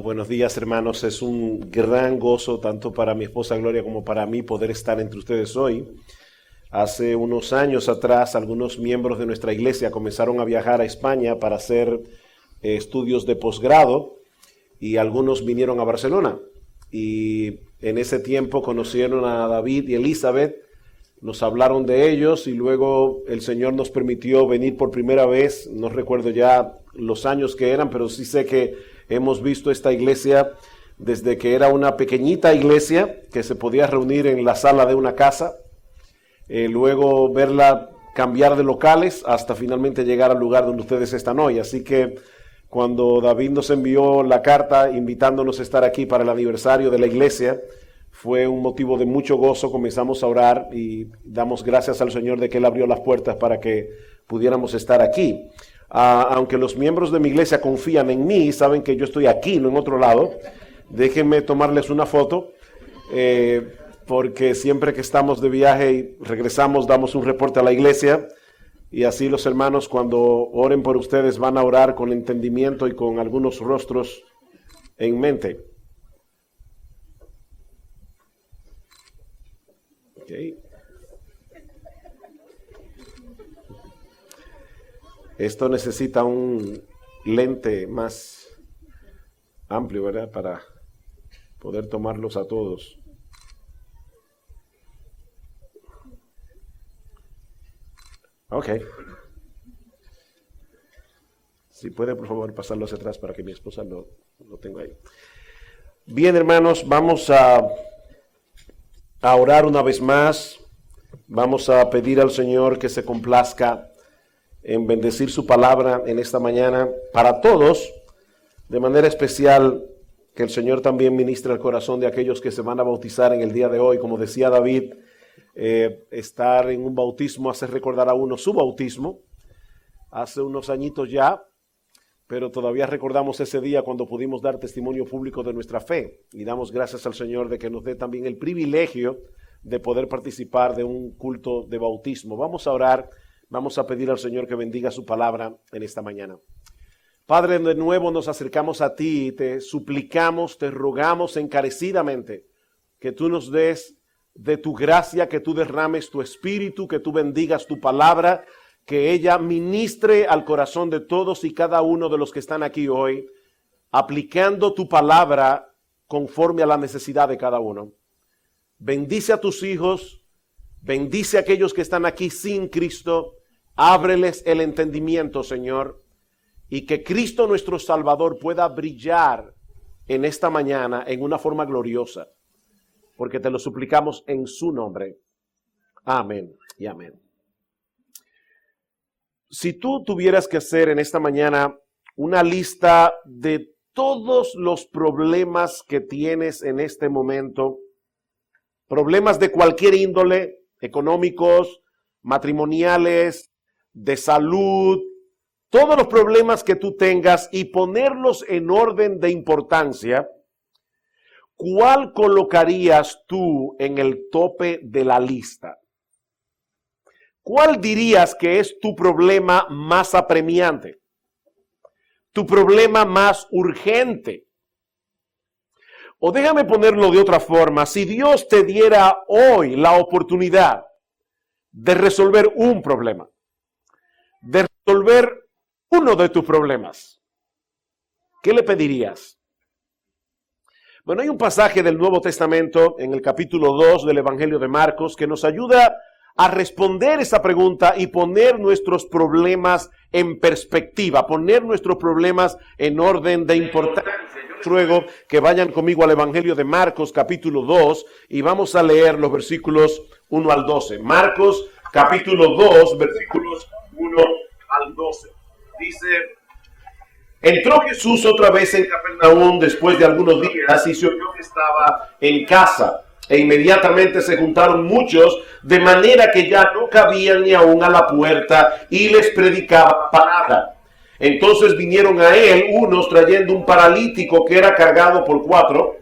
Buenos días, hermanos. Es un gran gozo tanto para mi esposa Gloria como para mí poder estar entre ustedes hoy. Hace unos años atrás, algunos miembros de nuestra iglesia comenzaron a viajar a España para hacer estudios de posgrado y algunos vinieron a Barcelona. Y en ese tiempo conocieron a David y Elizabeth, nos hablaron de ellos y luego el Señor nos permitió venir por primera vez. No recuerdo ya los años que eran, pero sí sé que hemos visto esta iglesia desde que era una pequeñita iglesia que se podía reunir en la sala de una casa, luego verla cambiar de locales hasta finalmente llegar al lugar donde ustedes están hoy. Así que cuando David nos envió la carta invitándonos a estar aquí para el aniversario de la iglesia, fue un motivo de mucho gozo. Comenzamos a orar y damos gracias al Señor de que Él abrió las puertas para que pudiéramos estar aquí. Aunque los miembros de mi iglesia confían en mí, saben que yo estoy aquí, no en otro lado. Déjenme tomarles una foto, porque siempre que estamos de viaje y regresamos, damos un reporte a la iglesia. Y así los hermanos, cuando oren por ustedes, van a orar con entendimiento y con algunos rostros en mente. Okay. Esto necesita un lente más amplio, ¿verdad? Para poder tomarlos a todos. Ok. Si puede, por favor, pasarlo hacia atrás para que mi esposa lo tenga ahí. Bien, hermanos, vamos a orar una vez más. Vamos a pedir al Señor que se complazca en bendecir su palabra en esta mañana para todos, de manera especial que el Señor también ministre el corazón de aquellos que se van a bautizar en el día de hoy. Como decía David, estar en un bautismo hace recordar a uno su bautismo, hace unos añitos ya, pero todavía recordamos ese día cuando pudimos dar testimonio público de nuestra fe, y damos gracias al Señor de que nos dé también el privilegio de poder participar de un culto de bautismo. Vamos a orar. Vamos a pedir al Señor que bendiga su palabra en esta mañana. Padre, de nuevo nos acercamos a ti y te suplicamos, te rogamos encarecidamente que tú nos des de tu gracia, que tú derrames tu espíritu, que tú bendigas tu palabra, que ella ministre al corazón de todos y cada uno de los que están aquí hoy, aplicando tu palabra conforme a la necesidad de cada uno. Bendice a tus hijos, bendice a aquellos que están aquí sin Cristo. Ábreles el entendimiento, Señor, y que Cristo nuestro Salvador pueda brillar en esta mañana en una forma gloriosa, porque te lo suplicamos en su nombre. Amén y amén. Si tú tuvieras que hacer en esta mañana una lista de todos los problemas que tienes en este momento, problemas de cualquier índole, económicos, matrimoniales, de salud, todos los problemas que tú tengas y ponerlos en orden de importancia, ¿cuál colocarías tú en el tope de la lista? ¿Cuál dirías que es tu problema más apremiante? ¿Tu problema más urgente? O déjame ponerlo de otra forma, si Dios te diera hoy la oportunidad de resolver un problema, de resolver uno de tus problemas, ¿qué le pedirías? Bueno, hay un pasaje del Nuevo Testamento en el capítulo 2 del Evangelio de Marcos que nos ayuda a responder esa pregunta y poner nuestros problemas en perspectiva, poner nuestros problemas en orden de importancia. Ruego que vayan conmigo al Evangelio de Marcos capítulo 2 y vamos a leer los versículos 1 al 12. Marcos capítulo 2, versículos 1 al 12. Dice: entró Jesús otra vez en Capernaum después de algunos días y se oyó que estaba en casa. E inmediatamente se juntaron muchos, de manera que ya no cabían ni aún a la puerta, y les predicaba palabra. Entonces vinieron a él unos trayendo un paralítico que era cargado por 4.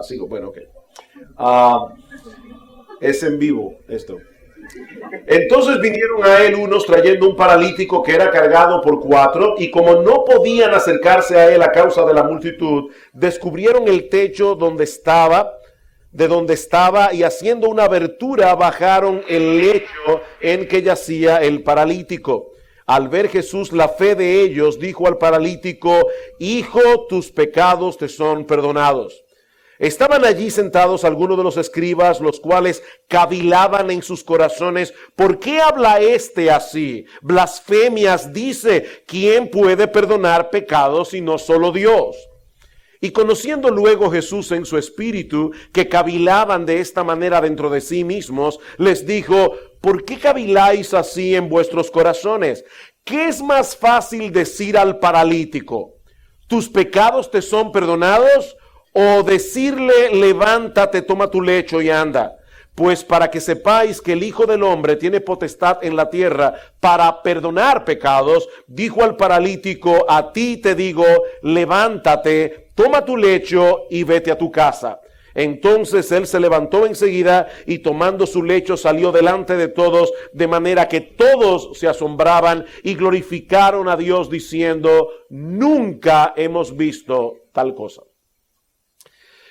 Sigo, bueno, ok. Es en vivo esto. Entonces vinieron a él unos trayendo un paralítico que era cargado por 4, y como no podían acercarse a él a causa de la multitud, descubrieron el techo de donde estaba, y haciendo una abertura bajaron el lecho en que yacía el paralítico. Al ver Jesús la fe de ellos, dijo al paralítico: hijo, tus pecados te son perdonados. Estaban allí sentados algunos de los escribas, los cuales cavilaban en sus corazones: ¿por qué habla este así? Blasfemias dice. ¿Quién puede perdonar pecados sino solo Dios? Y conociendo luego Jesús en su espíritu que cavilaban de esta manera dentro de sí mismos, les dijo: ¿por qué caviláis así en vuestros corazones? ¿Qué es más fácil decir al paralítico: tus pecados te son perdonados? O decirle: levántate, toma tu lecho y anda. Pues para que sepáis que el Hijo del Hombre tiene potestad en la tierra para perdonar pecados, dijo al paralítico: a ti te digo, levántate, toma tu lecho y vete a tu casa. Entonces él se levantó enseguida y tomando su lecho salió delante de todos, de manera que todos se asombraban y glorificaron a Dios diciendo: nunca hemos visto tal cosa.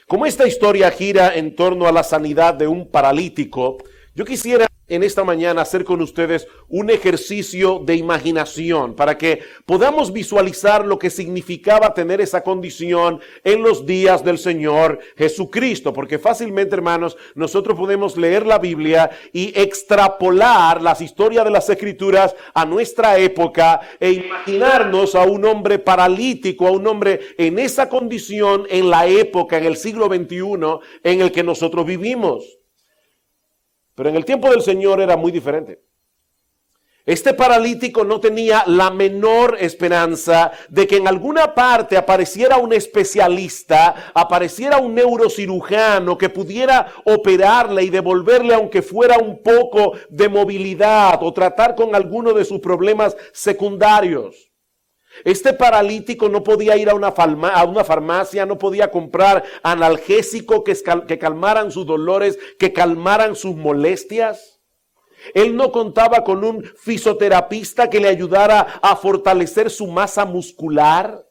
Como esta historia gira en torno a la sanidad de un paralítico, yo quisiera en esta mañana hacer con ustedes un ejercicio de imaginación para que podamos visualizar lo que significaba tener esa condición en los días del Señor Jesucristo, porque fácilmente, hermanos, nosotros podemos leer la Biblia y extrapolar las historias de las Escrituras a nuestra época e imaginarnos a un hombre paralítico, a un hombre en esa condición en la época, en el siglo XXI en el que nosotros vivimos. Pero en el tiempo del Señor era muy diferente. Este paralítico no tenía la menor esperanza de que en alguna parte apareciera un especialista, apareciera un neurocirujano que pudiera operarle y devolverle, aunque fuera un poco de movilidad, o tratar con alguno de sus problemas secundarios. Este paralítico no podía ir a una farmacia, no podía comprar analgésico que calmaran sus dolores, que calmaran sus molestias. Él no contaba con un fisioterapista que le ayudara a fortalecer su masa muscular.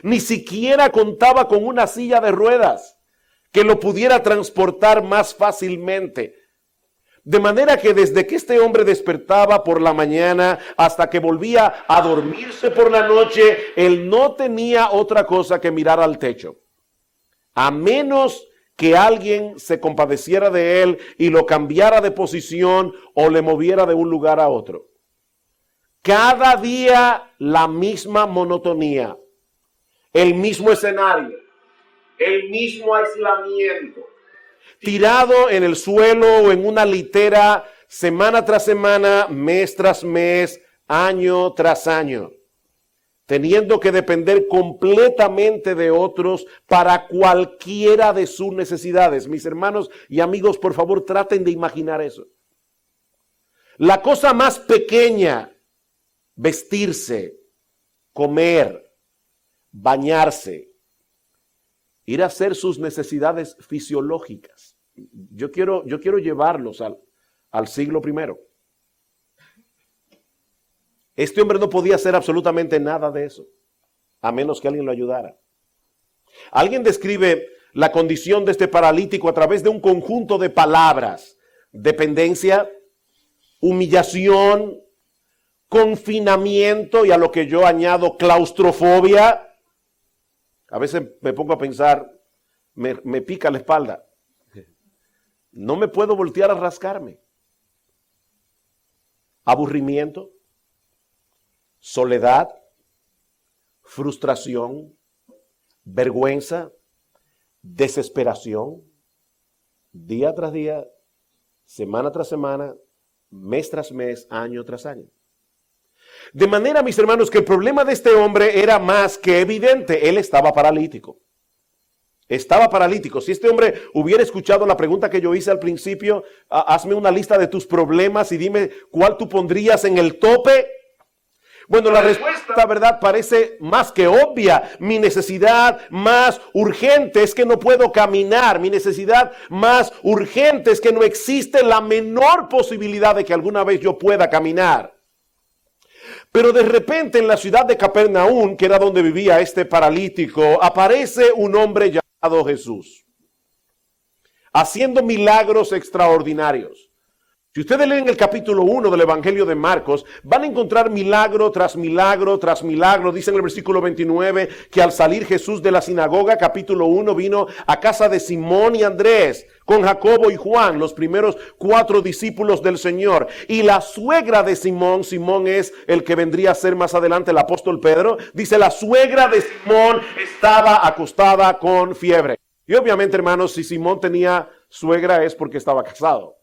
Ni siquiera contaba con una silla de ruedas que lo pudiera transportar más fácilmente. De manera que desde que este hombre despertaba por la mañana hasta que volvía a dormirse por la noche, él no tenía otra cosa que mirar al techo. A menos que alguien se compadeciera de él y lo cambiara de posición o le moviera de un lugar a otro. Cada día la misma monotonía, el mismo escenario, el mismo aislamiento. Tirado en el suelo o en una litera, semana tras semana, mes tras mes, año tras año, teniendo que depender completamente de otros para cualquiera de sus necesidades. Mis hermanos y amigos, por favor, traten de imaginar eso. La cosa más pequeña: vestirse, comer, bañarse, ir a hacer sus necesidades fisiológicas. Yo quiero llevarlos al siglo I. Este hombre no podía hacer absolutamente nada de eso, a menos que alguien lo ayudara. Alguien describe la condición de este paralítico a través de un conjunto de palabras: dependencia, humillación, confinamiento, y a lo que yo añado claustrofobia. A veces me pongo a pensar, me pica la espalda. No me puedo voltear a rascarme. Aburrimiento, soledad, frustración, vergüenza, desesperación, día tras día, semana tras semana, mes tras mes, año tras año. De manera, mis hermanos, que el problema de este hombre era más que evidente. Él estaba paralítico. Estaba paralítico. Si este hombre hubiera escuchado la pregunta que yo hice al principio: hazme una lista de tus problemas y dime cuál tú pondrías en el tope. Bueno, la respuesta, ¿verdad?, parece más que obvia. Mi necesidad más urgente es que no puedo caminar. Mi necesidad más urgente es que no existe la menor posibilidad de que alguna vez yo pueda caminar. Pero de repente en la ciudad de Capernaum, que era donde vivía este paralítico, aparece un hombre llamado Jesús, haciendo milagros extraordinarios. Si ustedes leen el capítulo 1 del Evangelio de Marcos, van a encontrar milagro tras milagro tras milagro. Dice en el versículo 29 que al salir Jesús de la sinagoga, capítulo 1, vino a casa de Simón y Andrés, con Jacobo y Juan, los primeros 4 discípulos del Señor. Y la suegra de Simón, Simón es el que vendría a ser más adelante el apóstol Pedro, dice la suegra de Simón estaba acostada con fiebre. Y obviamente, hermanos, si Simón tenía suegra es porque estaba casado.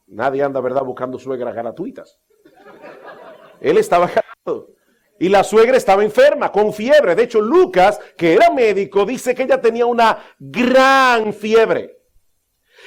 Nadie anda, ¿verdad?, buscando suegras gratuitas. Él estaba casado. Y la suegra estaba enferma, con fiebre. De hecho, Lucas, que era médico, dice que ella tenía una gran fiebre.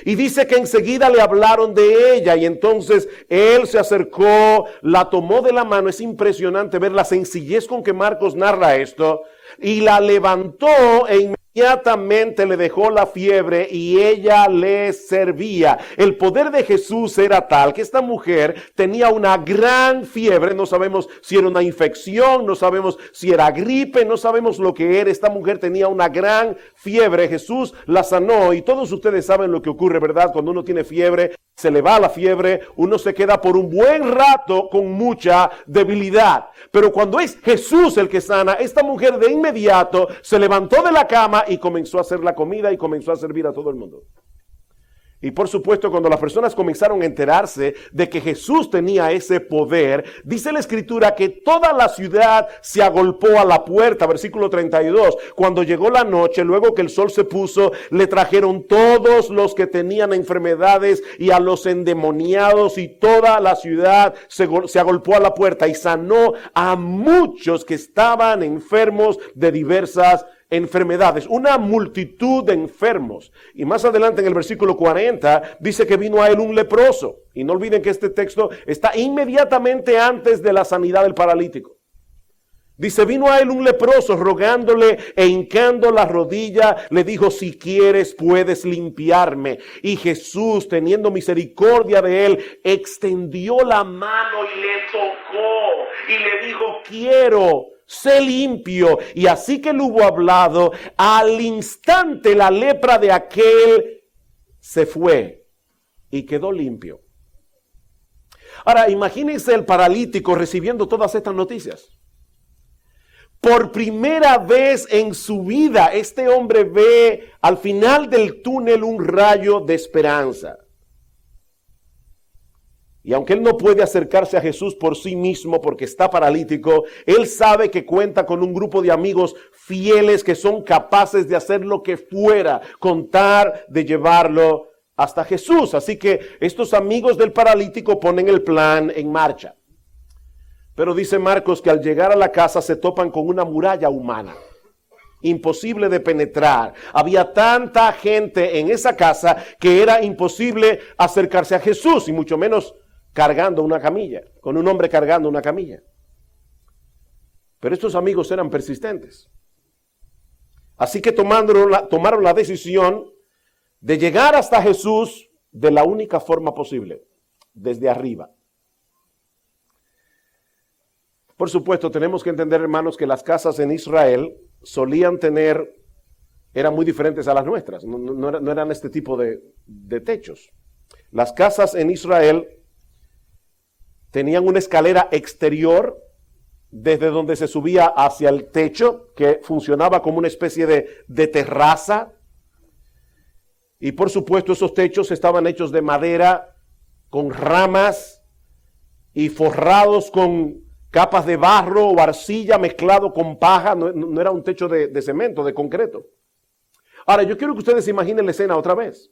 Y dice que enseguida le hablaron de ella. Y entonces él se acercó, la tomó de la mano. Es impresionante ver la sencillez con que Marcos narra esto. Y la levantó e inmediatamente le dejó la fiebre y ella le servía. El poder de Jesús era tal que esta mujer tenía una gran fiebre. No sabemos si era una infección, no sabemos si era gripe, no sabemos lo que era. Esta mujer tenía una gran fiebre. Jesús la sanó y todos ustedes saben lo que ocurre, ¿verdad? Cuando uno tiene fiebre, se le va la fiebre, uno se queda por un buen rato con mucha debilidad. Pero cuando es Jesús el que sana, esta mujer de inmediato se levantó de la cama y comenzó a hacer la comida y comenzó a servir a todo el mundo. Y por supuesto, cuando las personas comenzaron a enterarse de que Jesús tenía ese poder, dice la Escritura que toda la ciudad se agolpó a la puerta, versículo 32. Cuando llegó la noche, luego que el sol se puso, le trajeron todos los que tenían enfermedades y a los endemoniados, y toda la ciudad se agolpó a la puerta y sanó a muchos que estaban enfermos de diversas enfermedades, una multitud de enfermos. Y más adelante en el versículo 40 dice que vino a él un leproso. Y no olviden que este texto está inmediatamente antes de la sanidad del paralítico. Dice, vino a él un leproso rogándole e hincando la rodilla, le dijo, si quieres puedes limpiarme. Y Jesús, teniendo misericordia de él, extendió la mano y le tocó y le dijo, quiero, sé limpio. Y así que él hubo hablado, al instante la lepra de aquel se fue y quedó limpio. Ahora, imagínense el paralítico recibiendo todas estas noticias. Por primera vez en su vida, este hombre ve al final del túnel un rayo de esperanza. Y aunque él no puede acercarse a Jesús por sí mismo porque está paralítico, él sabe que cuenta con un grupo de amigos fieles que son capaces de hacer lo que fuera, contar de llevarlo hasta Jesús. Así que estos amigos del paralítico ponen el plan en marcha. Pero dice Marcos que al llegar a la casa se topan con una muralla humana, imposible de penetrar. Había tanta gente en esa casa que era imposible acercarse a Jesús, y mucho menos cargando una camilla, con un hombre cargando una camilla. Pero estos amigos eran persistentes. Así que tomaron la decisión de llegar hasta Jesús de la única forma posible, desde arriba. Por supuesto, tenemos que entender, hermanos, que las casas en Israel solían eran muy diferentes a las nuestras. No eran este tipo de techos. Las casas en Israel tenían una escalera exterior desde donde se subía hacia el techo, que funcionaba como una especie de terraza. Y por supuesto, esos techos estaban hechos de madera, con ramas y forrados con capas de barro o arcilla mezclado con paja. No era un techo de cemento, de concreto. Ahora, yo quiero que ustedes se imaginen la escena otra vez.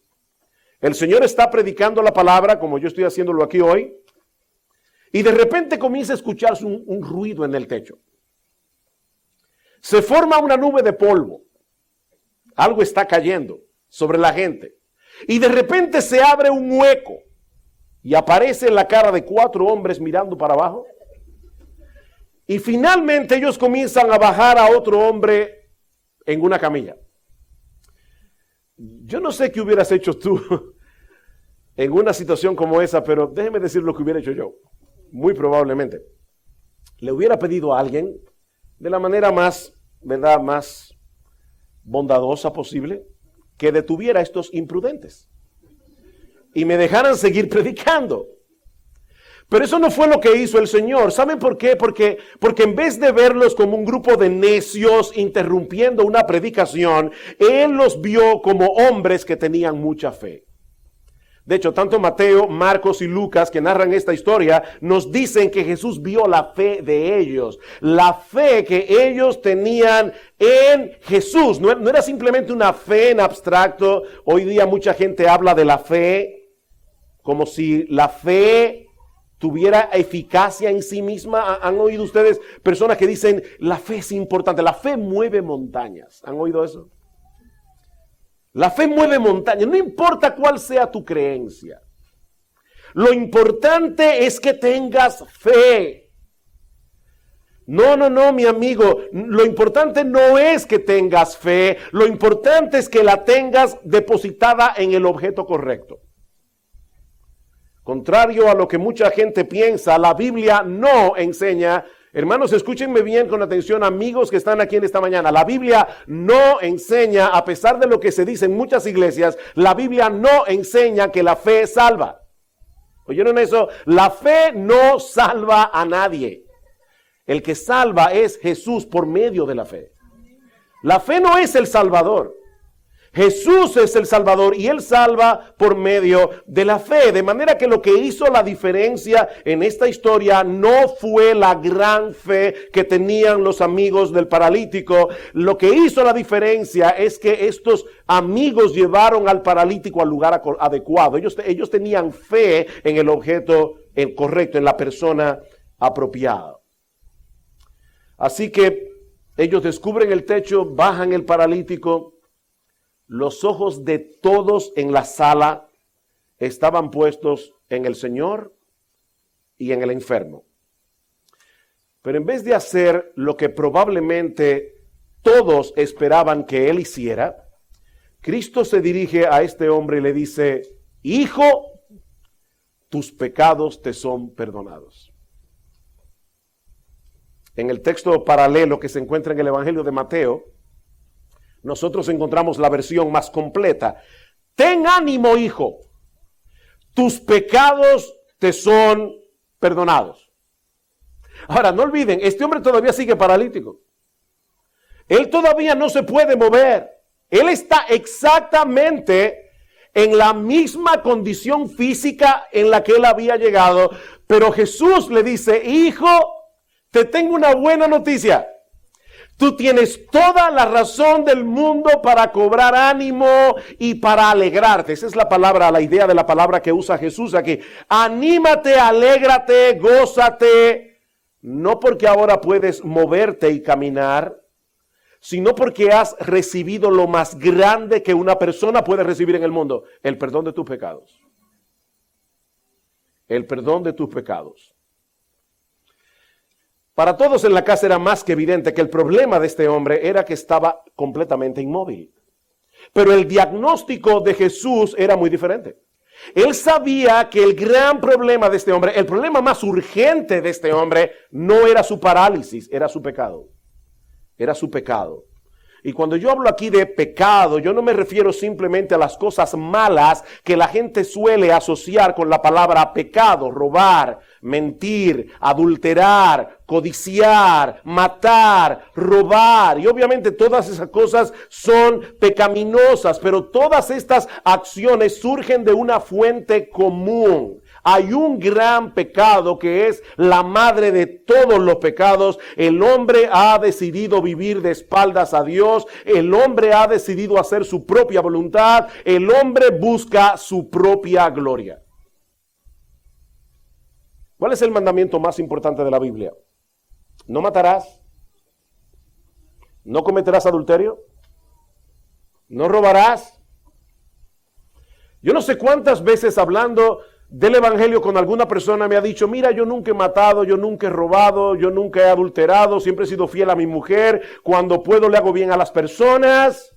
El Señor está predicando la palabra, como yo estoy haciéndolo aquí hoy, y de repente comienza a escucharse un ruido en el techo. Se forma una nube de polvo. Algo está cayendo sobre la gente. Y de repente se abre un hueco y aparece la cara de 4 hombres mirando para abajo. Y finalmente ellos comienzan a bajar a otro hombre en una camilla. Yo no sé qué hubieras hecho tú en una situación como esa, pero déjeme decir lo que hubiera hecho yo. Muy probablemente. Le hubiera pedido a alguien de la manera más, ¿verdad?, más bondadosa posible, que detuviera a estos imprudentes y me dejaran seguir predicando. Pero eso no fue lo que hizo el Señor. ¿Saben por qué? Porque en vez de verlos como un grupo de necios interrumpiendo una predicación, Él los vio como hombres que tenían mucha fe. De hecho, tanto Mateo, Marcos y Lucas, que narran esta historia, nos dicen que Jesús vio la fe de ellos. La fe que ellos tenían en Jesús. No era simplemente una fe en abstracto. Hoy día mucha gente habla de la fe como si la fe tuviera eficacia en sí misma. ¿Han oído ustedes personas que dicen, la fe es importante, la fe mueve montañas? ¿Han oído eso? La fe mueve montañas, no importa cuál sea tu creencia. Lo importante es que tengas fe. No, mi amigo, lo importante no es que tengas fe, lo importante es que la tengas depositada en el objeto correcto. Contrario a lo que mucha gente piensa, la Biblia no enseña. Hermanos, escúchenme bien con atención, amigos que están aquí en esta mañana. La Biblia no enseña, a pesar de lo que se dice en muchas iglesias, la Biblia no enseña que la fe salva. ¿Oyeron eso? La fe no salva a nadie. El que salva es Jesús por medio de la fe. La fe no es el Salvador. Jesús es el Salvador y Él salva por medio de la fe. De manera que lo que hizo la diferencia en esta historia no fue la gran fe que tenían los amigos del paralítico. Lo que hizo la diferencia es que estos amigos llevaron al paralítico al lugar adecuado. Ellos tenían fe en el objeto correcto, en la persona apropiada. Así que ellos descubren el techo, bajan el paralítico. Los ojos de todos en la sala estaban puestos en el Señor y en el enfermo. Pero en vez de hacer lo que probablemente todos esperaban que Él hiciera, Cristo se dirige a este hombre y le dice, hijo, tus pecados te son perdonados. En el texto paralelo que se encuentra en el Evangelio de Mateo, nosotros encontramos la versión más completa. Ten ánimo, hijo. Tus pecados te son perdonados. Ahora, no olviden, este hombre todavía sigue paralítico. Él todavía no se puede mover. Él está exactamente en la misma condición física en la que él había llegado. Pero Jesús le dice, hijo, te tengo una buena noticia. Tú tienes toda la razón del mundo para cobrar ánimo y para alegrarte. Esa es la palabra, la idea de la palabra que usa Jesús aquí. Anímate, alégrate, gózate. No porque ahora puedes moverte y caminar, sino porque has recibido lo más grande que una persona puede recibir en el mundo. El perdón de tus pecados. El perdón de tus pecados. Para todos en la casa era más que evidente que el problema de este hombre era que estaba completamente inmóvil. Pero el diagnóstico de Jesús era muy diferente. Él sabía que el gran problema de este hombre, el problema más urgente de este hombre, no era su parálisis, era su pecado. Era su pecado. Y cuando yo hablo aquí de pecado, yo no me refiero simplemente a las cosas malas que la gente suele asociar con la palabra pecado: robar, mentir, adulterar, codiciar, matar, robar. Y obviamente todas esas cosas son pecaminosas, pero todas estas acciones surgen de una fuente común. Hay un gran pecado que es la madre de todos los pecados. El hombre ha decidido vivir de espaldas a Dios. El hombre ha decidido hacer su propia voluntad. El hombre busca su propia gloria. ¿Cuál es el mandamiento más importante de la Biblia? No matarás. No cometerás adulterio. No robarás. Yo no sé cuántas veces hablando del evangelio con alguna persona me ha dicho, mira, yo nunca he matado, yo nunca he robado, yo nunca he adulterado, siempre he sido fiel a mi mujer, cuando puedo le hago bien a las personas.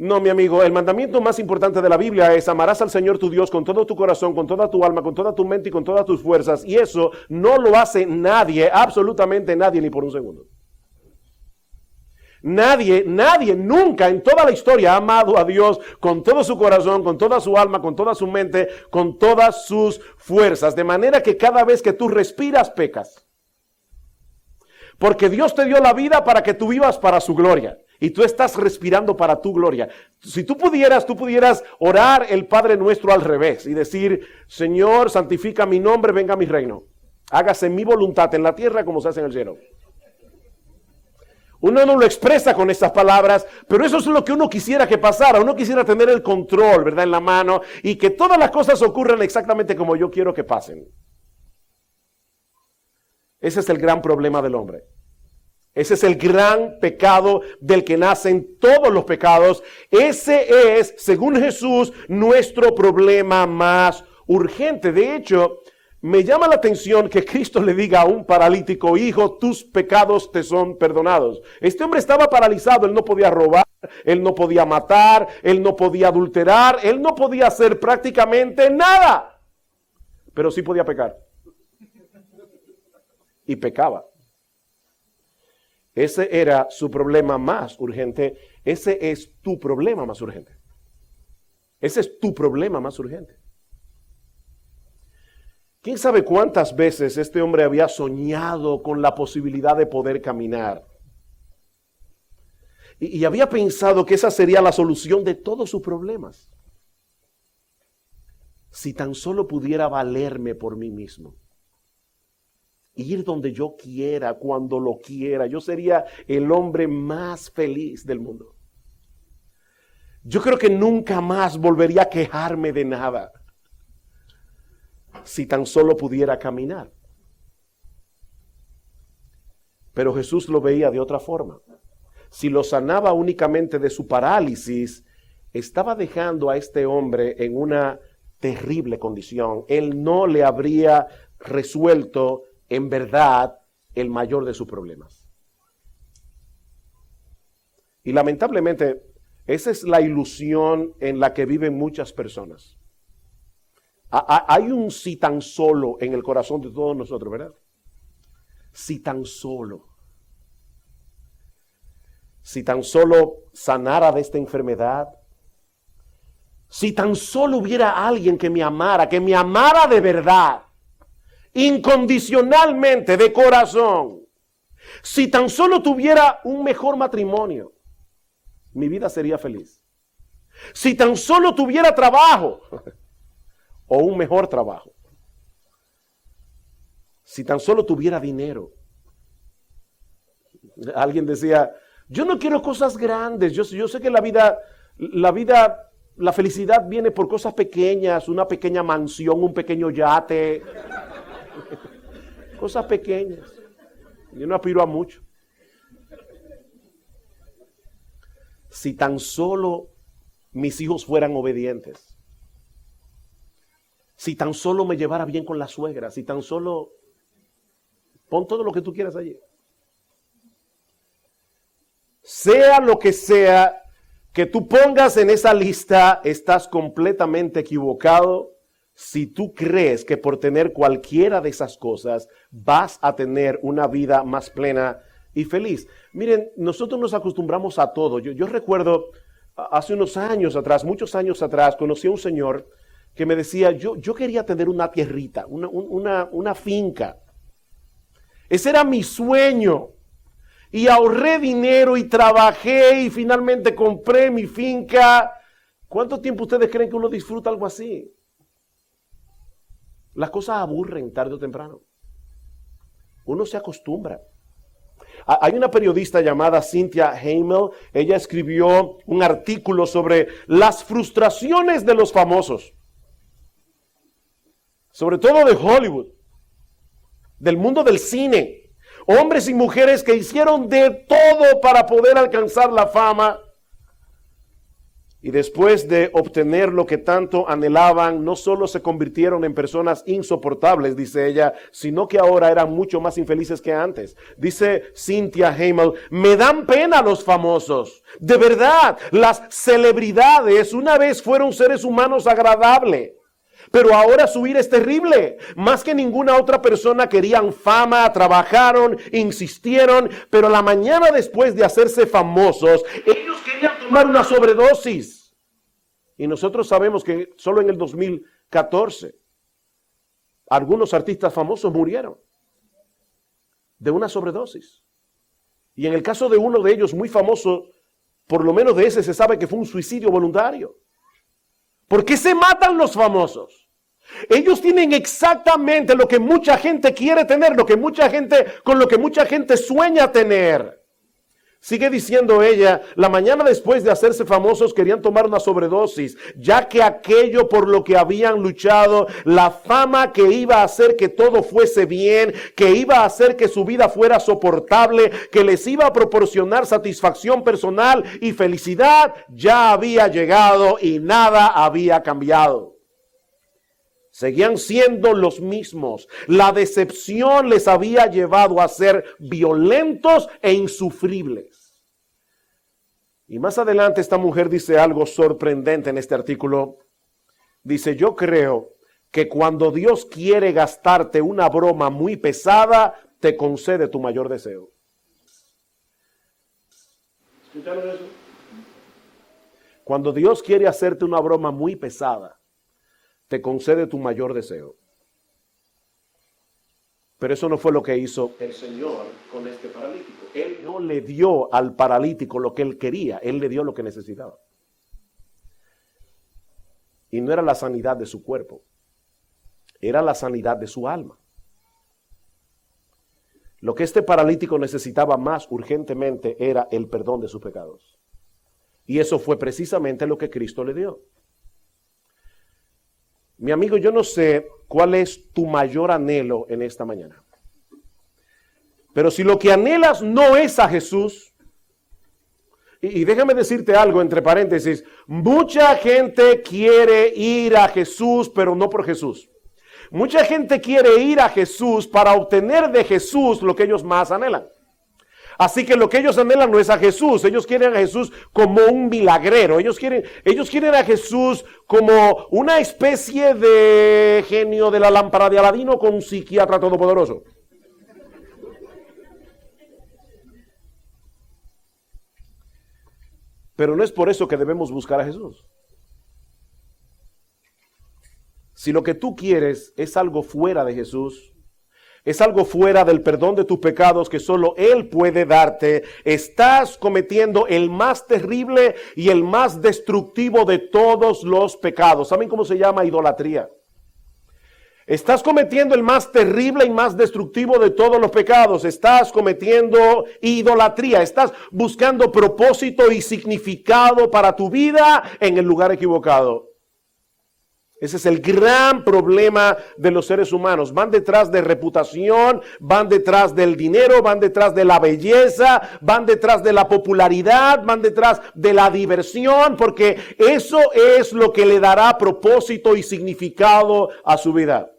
No, mi amigo, el mandamiento más importante de la Biblia es amarás al Señor tu Dios con todo tu corazón, con toda tu alma, con toda tu mente y con todas tus fuerzas. Y eso no lo hace nadie, absolutamente nadie, ni por un segundo. Nadie nunca en toda la historia ha amado a Dios con todo su corazón, con toda su alma, con toda su mente, con todas sus fuerzas. De manera que cada vez que tú respiras, pecas. Porque Dios te dio la vida para que tú vivas para su gloria. Y tú estás respirando para tu gloria. Si tú pudieras orar el Padre Nuestro al revés y decir, Señor, santifica mi nombre, venga mi reino. Hágase mi voluntad en la tierra como se hace en el cielo. Uno no lo expresa con estas palabras, pero eso es lo que uno quisiera que pasara. Uno quisiera tener el control, ¿verdad?, en la mano y que todas las cosas ocurran exactamente como yo quiero que pasen. Ese es el gran problema del hombre. Ese es el gran pecado del que nacen todos los pecados. Ese es, según Jesús, nuestro problema más urgente. De hecho, me llama la atención que Cristo le diga a un paralítico, hijo, tus pecados te son perdonados. Este hombre estaba paralizado, él no podía robar, él no podía matar, él no podía adulterar, él no podía hacer prácticamente nada, pero sí podía pecar. Y pecaba. Ese era su problema más urgente. Ese es tu problema más urgente. Ese es tu problema más urgente. ¿Quién sabe cuántas veces este hombre había soñado con la posibilidad de poder caminar? Y había pensado que esa sería la solución de todos sus problemas. Si tan solo pudiera valerme por mí mismo. Ir donde yo quiera, cuando lo quiera. Yo sería el hombre más feliz del mundo. Yo creo que nunca más volvería a quejarme de nada. Si tan solo pudiera caminar. Pero Jesús lo veía de otra forma. Si lo sanaba únicamente de su parálisis, estaba dejando a este hombre en una terrible condición. Él no le habría resuelto en verdad el mayor de sus problemas. Y lamentablemente, esa es la ilusión en la que viven muchas personas. Hay un si tan solo en el corazón de todos nosotros, ¿verdad? Si tan solo. Si tan solo sanara de esta enfermedad. Si tan solo hubiera alguien que me amara de verdad. Incondicionalmente, de corazón. Si tan solo tuviera un mejor matrimonio, mi vida sería feliz. Si tan solo tuviera trabajo, o un mejor trabajo. Si tan solo tuviera dinero. Alguien decía, yo no quiero cosas grandes, yo sé que la felicidad viene por cosas pequeñas, una pequeña mansión, un pequeño yate. Cosas pequeñas. Yo no aspiro a mucho. Si tan solo mis hijos fueran obedientes. Si tan solo me llevara bien con la suegra. Si tan solo... Pon todo lo que tú quieras allí. Sea lo que sea que tú pongas en esa lista, estás completamente equivocado. Si tú crees que por tener cualquiera de esas cosas vas a tener una vida más plena y feliz. Miren, nosotros nos acostumbramos a todo. Yo recuerdo hace unos años atrás, muchos años atrás, conocí a un señor que me decía, yo quería tener una tierrita, una finca. Ese era mi sueño. Y ahorré dinero y trabajé y finalmente compré mi finca. ¿Cuánto tiempo ustedes creen que uno disfruta algo así? Las cosas aburren tarde o temprano. Uno se acostumbra. Hay una periodista llamada Cynthia Hamel. Ella escribió un artículo sobre las frustraciones de los famosos. Sobre todo de Hollywood. Del mundo del cine. Hombres y mujeres que hicieron de todo para poder alcanzar la fama. Y después de obtener lo que tanto anhelaban, no solo se convirtieron en personas insoportables, dice ella, sino que ahora eran mucho más infelices que antes. Dice Cynthia Hamel, me dan pena los famosos. De verdad, las celebridades una vez fueron seres humanos agradables. Pero ahora su ira es terrible. Más que ninguna otra persona querían fama, trabajaron, insistieron, pero la mañana después de hacerse famosos, ellos querían tomar una sobredosis. Y nosotros sabemos que solo en el 2014, algunos artistas famosos murieron de una sobredosis. Y en el caso de uno de ellos muy famoso, por lo menos de ese se sabe que fue un suicidio voluntario. ¿Por qué se matan los famosos? Ellos tienen exactamente lo que mucha gente quiere tener, con lo que mucha gente sueña tener. Sigue diciendo ella, la mañana después de hacerse famosos querían tomar una sobredosis, ya que aquello por lo que habían luchado, la fama que iba a hacer que todo fuese bien, que iba a hacer que su vida fuera soportable, que les iba a proporcionar satisfacción personal y felicidad, ya había llegado y nada había cambiado. Seguían siendo los mismos. La decepción les había llevado a ser violentos e insufribles. Y más adelante esta mujer dice algo sorprendente en este artículo. Dice, yo creo que cuando Dios quiere gastarte una broma muy pesada, te concede tu mayor deseo. ¿Escucharon eso? Cuando Dios quiere hacerte una broma muy pesada, te concede tu mayor deseo. Pero eso no fue lo que hizo el Señor con este paralítico. Él no le dio al paralítico lo que él quería, él le dio lo que necesitaba. Y no era la sanidad de su cuerpo, era la sanidad de su alma. Lo que este paralítico necesitaba más urgentemente era el perdón de sus pecados. Y eso fue precisamente lo que Cristo le dio. Mi amigo, yo no sé cuál es tu mayor anhelo en esta mañana. Pero si lo que anhelas no es a Jesús, y déjame decirte algo entre paréntesis, mucha gente quiere ir a Jesús, pero no por Jesús. Mucha gente quiere ir a Jesús para obtener de Jesús lo que ellos más anhelan. Así que lo que ellos anhelan no es a Jesús, ellos quieren a Jesús como un milagrero, ellos quieren a Jesús como una especie de genio de la lámpara de Aladino con un psiquiatra todopoderoso. Pero no es por eso que debemos buscar a Jesús. Si lo que tú quieres es algo fuera de Jesús, es algo fuera del perdón de tus pecados que solo Él puede darte, estás cometiendo el más terrible y el más destructivo de todos los pecados. ¿Saben cómo se llama? Idolatría. Estás cometiendo el más terrible y más destructivo de todos los pecados. Estás cometiendo idolatría. Estás buscando propósito y significado para tu vida en el lugar equivocado. Ese es el gran problema de los seres humanos. Van detrás de reputación, van detrás del dinero, van detrás de la belleza, van detrás de la popularidad, van detrás de la diversión, porque eso es lo que le dará propósito y significado a su vida.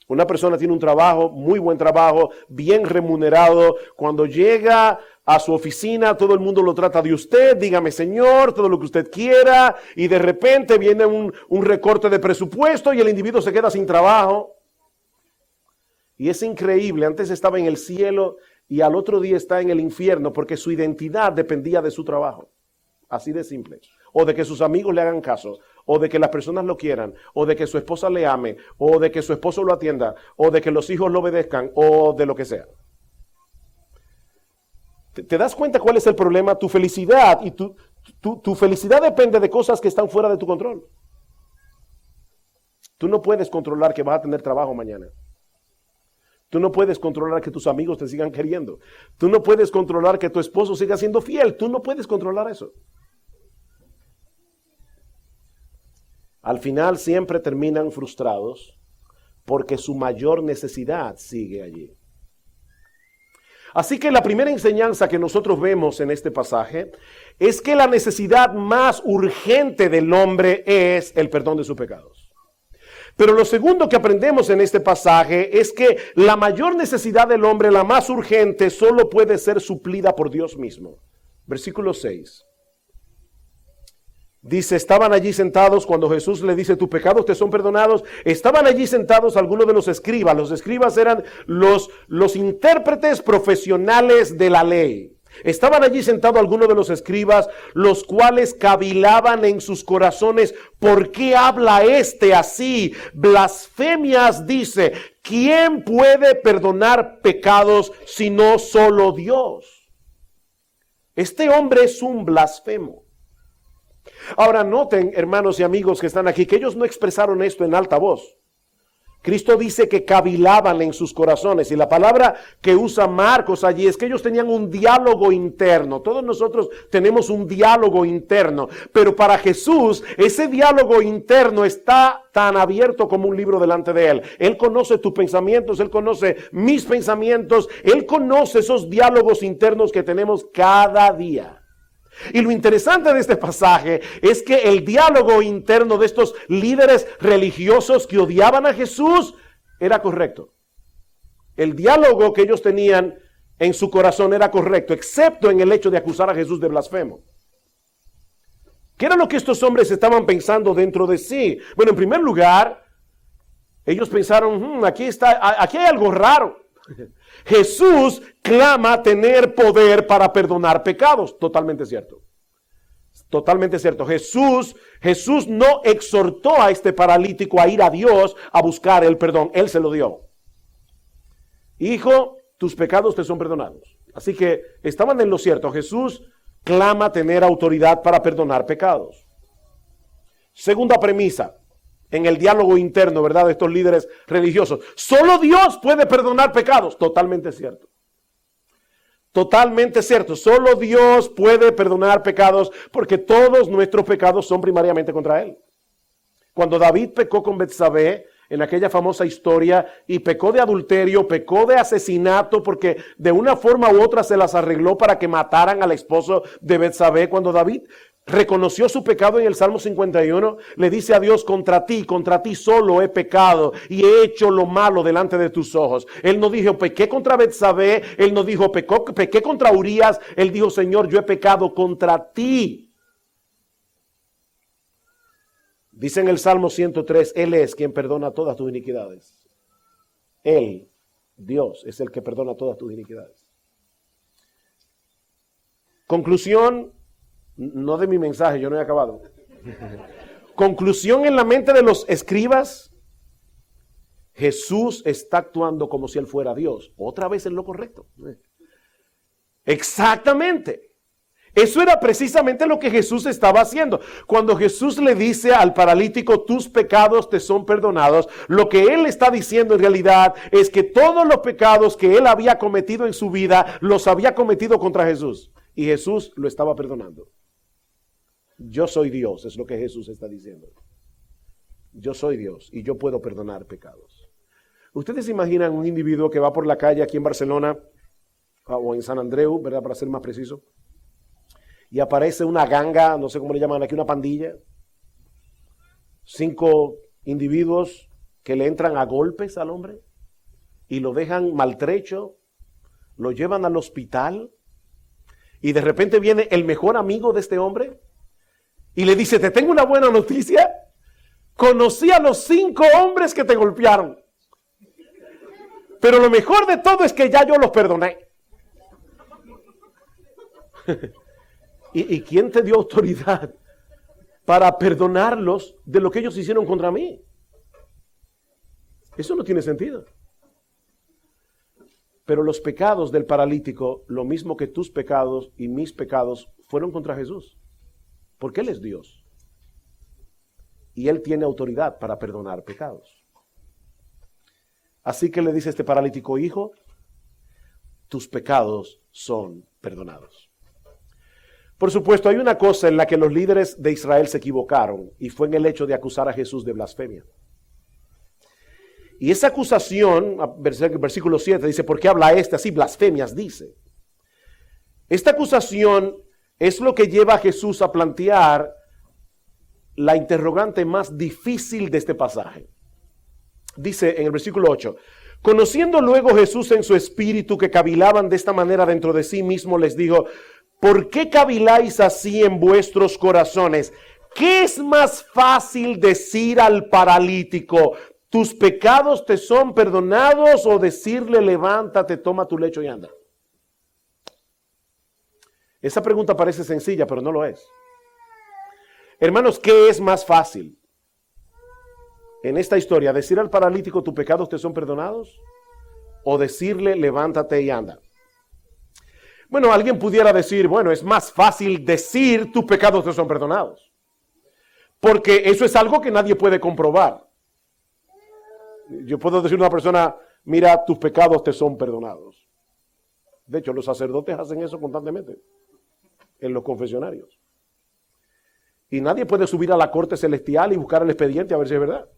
Una persona tiene un trabajo, muy buen trabajo, bien remunerado. Cuando llega a su oficina, todo el mundo lo trata de usted, dígame señor, todo lo que usted quiera, y de repente viene un recorte de presupuesto y el individuo se queda sin trabajo. Y es increíble, antes estaba en el cielo y al otro día está en el infierno porque su identidad dependía de su trabajo. Así de simple. O de que sus amigos le hagan caso, o de que las personas lo quieran, o de que su esposa le ame, o de que su esposo lo atienda, o de que los hijos lo obedezcan, o de lo que sea. ¿Te das cuenta cuál es el problema? Tu felicidad y tu felicidad depende de cosas que están fuera de tu control. Tú no puedes controlar que vas a tener trabajo mañana. Tú no puedes controlar que tus amigos te sigan queriendo. Tú no puedes controlar que tu esposo siga siendo fiel. Tú no puedes controlar eso. Al final siempre terminan frustrados porque su mayor necesidad sigue allí. Así que la primera enseñanza que nosotros vemos en este pasaje es que la necesidad más urgente del hombre es el perdón de sus pecados. Pero lo segundo que aprendemos en este pasaje es que la mayor necesidad del hombre, la más urgente, solo puede ser suplida por Dios mismo. Versículo 6. Dice, estaban allí sentados cuando Jesús le dice, tus pecados te son perdonados. Estaban allí sentados algunos de los escribas. Los escribas eran los intérpretes profesionales de la ley. Estaban allí sentados algunos de los escribas, los cuales cavilaban en sus corazones, ¿por qué habla este así? Blasfemias dice, ¿quién puede perdonar pecados sino solo Dios? Este hombre es un blasfemo. Ahora noten, hermanos y amigos que están aquí, que ellos no expresaron esto en alta voz. Cristo dice que cavilaban en sus corazones, y la palabra que usa Marcos allí es que ellos tenían un diálogo interno. Todos nosotros tenemos un diálogo interno, pero para Jesús ese diálogo interno está tan abierto como un libro delante de Él. Él conoce tus pensamientos, Él conoce mis pensamientos, Él conoce esos diálogos internos que tenemos cada día. Y lo interesante de este pasaje es que el diálogo interno de estos líderes religiosos que odiaban a Jesús era correcto. El diálogo que ellos tenían en su corazón era correcto, excepto en el hecho de acusar a Jesús de blasfemo. ¿Qué era lo que estos hombres estaban pensando dentro de sí? Bueno, en primer lugar, ellos pensaron, aquí hay algo raro. Jesús clama tener poder para perdonar pecados. Totalmente cierto. Totalmente cierto. Jesús no exhortó a este paralítico a ir a Dios a buscar el perdón. Él se lo dio. Hijo, tus pecados te son perdonados. Así que estaban en lo cierto. Jesús clama tener autoridad para perdonar pecados. Segunda premisa. En el diálogo interno, ¿verdad?, de estos líderes religiosos. Solo Dios puede perdonar pecados. Totalmente cierto. Totalmente cierto. Solo Dios puede perdonar pecados porque todos nuestros pecados son primariamente contra Él. Cuando David pecó con Betsabé, en aquella famosa historia, y pecó de adulterio, pecó de asesinato, porque de una forma u otra se las arregló para que mataran al esposo de Betsabé. Cuando David reconoció su pecado en el Salmo 51, le dice a Dios, contra ti solo he pecado y he hecho lo malo delante de tus ojos. Él no dijo, pequé contra Betsabé, él no dijo, pequé contra Urías, él dijo, Señor, yo he pecado contra ti. Dice en el Salmo 103, Él es quien perdona todas tus iniquidades. Él, Dios, es el que perdona todas tus iniquidades. Conclusión, no de mi mensaje, yo no he acabado. Conclusión en la mente de los escribas, Jesús está actuando como si Él fuera Dios. Otra vez en lo correcto. Exactamente. Eso era precisamente lo que Jesús estaba haciendo. Cuando Jesús le dice al paralítico, tus pecados te son perdonados, lo que Él está diciendo en realidad es que todos los pecados que Él había cometido en su vida, los había cometido contra Jesús. Y Jesús lo estaba perdonando. Yo soy Dios, es lo que Jesús está diciendo. Yo soy Dios y yo puedo perdonar pecados. ¿Ustedes se imaginan un individuo que va por la calle aquí en Barcelona o en San Andreu, ¿verdad? Para ser más preciso. Y aparece una ganga, no sé cómo le llaman aquí, una pandilla. 5 individuos que le entran a golpes al hombre y lo dejan maltrecho, lo llevan al hospital y de repente viene el mejor amigo de este hombre y le dice, te tengo una buena noticia, conocí a los 5 hombres que te golpearon, pero lo mejor de todo es que ya yo los perdoné. ¿Y quién te dio autoridad para perdonarlos de lo que ellos hicieron contra mí? Eso no tiene sentido. Pero los pecados del paralítico, lo mismo que tus pecados y mis pecados, fueron contra Jesús. Porque Él es Dios. Y Él tiene autoridad para perdonar pecados. Así que le dice este paralítico, hijo, tus pecados son perdonados. Por supuesto, hay una cosa en la que los líderes de Israel se equivocaron y fue en el hecho de acusar a Jesús de blasfemia. Y esa acusación, versículo 7, dice, ¿por qué habla este así? Blasfemias, dice. Esta acusación es lo que lleva a Jesús a plantear la interrogante más difícil de este pasaje. Dice en el versículo 8, conociendo luego Jesús en su espíritu que cavilaban de esta manera dentro de sí mismo, les dijo, ¿por qué caviláis así en vuestros corazones? ¿Qué es más fácil decir al paralítico, tus pecados te son perdonados, o decirle, levántate, toma tu lecho y anda? Esa pregunta parece sencilla, pero no lo es. Hermanos, ¿qué es más fácil en esta historia? ¿Decir al paralítico, tus pecados te son perdonados? ¿O decirle, levántate y anda? Bueno, alguien pudiera decir, bueno, es más fácil decir, tus pecados te son perdonados. Porque eso es algo que nadie puede comprobar. Yo puedo decir a una persona, mira, tus pecados te son perdonados. De hecho, los sacerdotes hacen eso constantemente en los confesionarios. Y nadie puede subir a la corte celestial y buscar el expediente a ver si es verdad.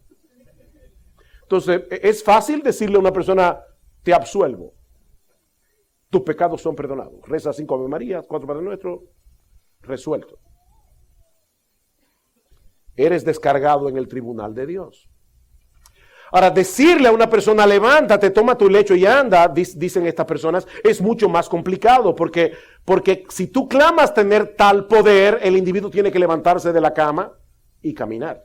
Entonces, es fácil decirle a una persona, te absuelvo. Tus pecados son perdonados. Reza 5 Ave Marías, 4 Padre Nuestro, resuelto. Eres descargado en el tribunal de Dios. Ahora, decirle a una persona, levántate, toma tu lecho y anda, dicen estas personas, es mucho más complicado, porque si tú clamas tener tal poder, el individuo tiene que levantarse de la cama y caminar.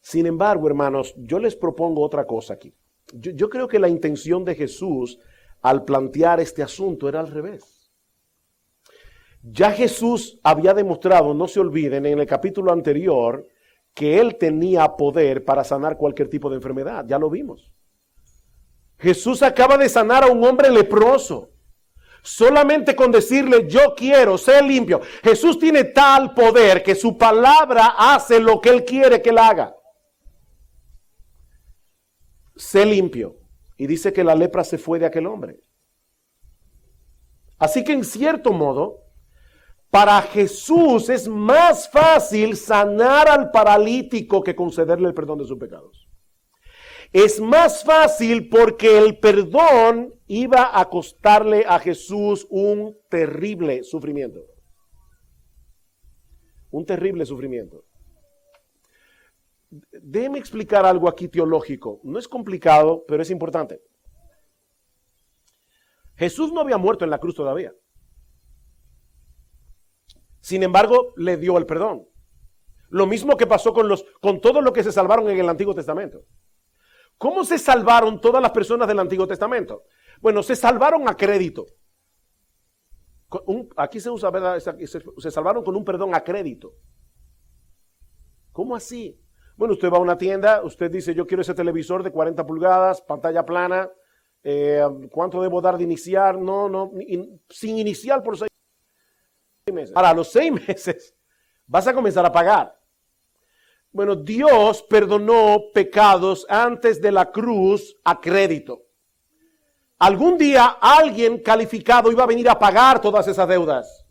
Sin embargo, hermanos, yo les propongo otra cosa aquí. Yo creo que la intención de Jesús al plantear este asunto era al revés. Ya Jesús había demostrado, no se olviden, en el capítulo anterior, que él tenía poder para sanar cualquier tipo de enfermedad. Ya lo vimos. Jesús acaba de sanar a un hombre leproso. Solamente con decirle, yo quiero ser limpio. Jesús tiene tal poder que su palabra hace lo que él quiere que él haga. Sé limpio. Y dice que la lepra se fue de aquel hombre. Así que en cierto modo, para Jesús es más fácil sanar al paralítico que concederle el perdón de sus pecados. Es más fácil porque el perdón iba a costarle a Jesús un terrible sufrimiento. Un terrible sufrimiento. Déjeme explicar algo aquí teológico. No es complicado, pero es importante. Jesús no había muerto en la cruz todavía. Sin embargo, le dio el perdón. Lo mismo que pasó con todos los que se salvaron en el Antiguo Testamento. ¿Cómo se salvaron todas las personas del Antiguo Testamento? Bueno, se salvaron a crédito. Aquí se usa, ¿verdad? Se salvaron con un perdón a crédito. ¿Cómo así? Bueno, usted va a una tienda, usted dice, yo quiero ese televisor de 40 pulgadas, pantalla plana, ¿cuánto debo dar de iniciar? No, sin inicial por 6 meses. Ahora, a los 6 meses vas a comenzar a pagar. Bueno, Dios perdonó pecados antes de la cruz a crédito. Algún día alguien calificado iba a venir a pagar todas esas deudas.